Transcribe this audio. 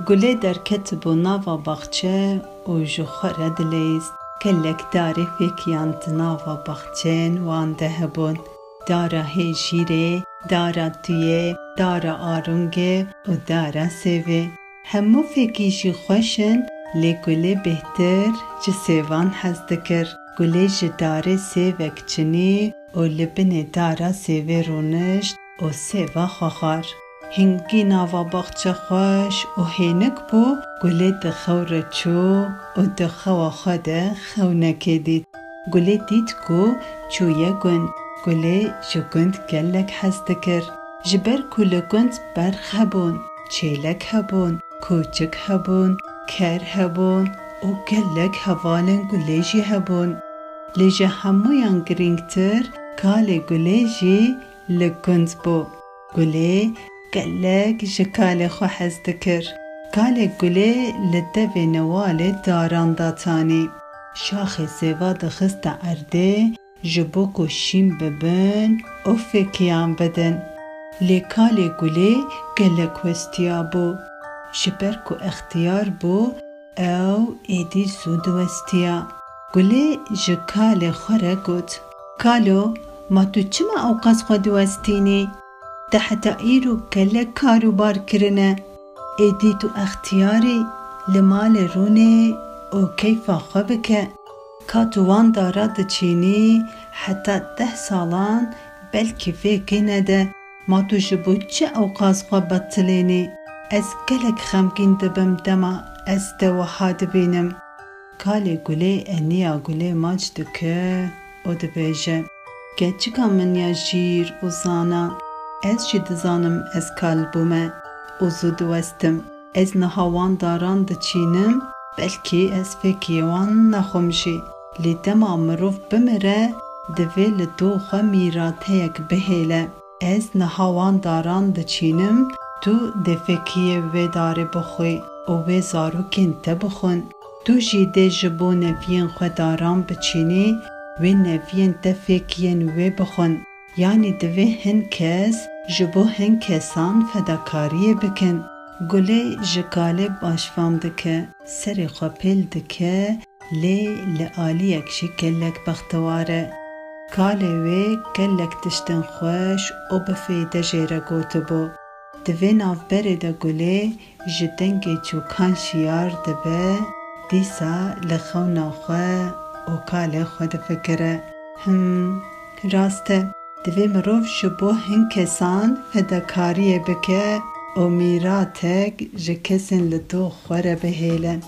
گله درکت بو ناوا باخچه و جو خوره دلیست کلک داری فکیانت ناوا باخچین وان ده هبون دارا هیجیره، دارا دویه، دارا آرونگه و دارا سیوه همو فکی جی خوشن لی گله بهتر جه سیوان حز دکر گله جه داره سیوه کچنی و لبنه دارا سیوه رونشت و سیوه خاخار هنگی ناوا باخچه خوش و هینک بو گله دخور چو و دخوا خده خونکه دید گله دید کو چویه گند گله جو گند گلک حز دکر جبر کل گند برخ هبون چیلک هبون کوچک هبون کر هبون و گلک هوالن گله جی هبون لیجه همویان گرینگتر کال گله جی لگند بو گله گلک جکال خو حز دکر کال گله لدوی نوال داران داتانی شاخ سیوا دخست عرده جبو کشیم ببن و فکیان بدن لی کال گله گلک وستیا بو شپر کو اختیار بو او ایدی سود وستیا گله جکال خوره گود کالو ما تو چما اوقاز خود وستینی ده حتی ایرو کله کارو بار کرنه ایدی تو اختیاری لمال رونه و کیفا خوبکه کاتوان دارا دچینی حتی 10 سالان بلکی فیکی نده ما تو جبو چه اوقاز خواب بطلینی از گلک خمگین دبم دما از دوها دبینم کالی گله انیا گله ماج دکه و دبیجه گچکا من یا جیر و زانا از جی دزانم از کال بومه و زود وستم از نهاوان داران دچینم بلکی از فکیوان نخومشی لی دما مروف بمره دوی لدو خو میراته یک بهیله از نهاوان داران دچینم تو دفکیه و داره بخوی و و زاروکین تبخون تو جیده جبو نوین خو داران بچینی و نوین دفکین و بخون یعنی دوی هن کس جبو هن کسان فداکاریه بکن گله جکاله باشفام دکه سری خو پیل دکه لی لعالی اکشی کلک بختواره کاله وی کلک تشتن خوش و بفیده جیره گوتو بو دوی ناف بره ده گله جدنگی چوکان شیار دبه دیسا لخونا خواه و کاله خود فکره راسته دوی مروف شبو هن کسان فداکاریه بکه و میراتک جکسن لدو خوره بهیله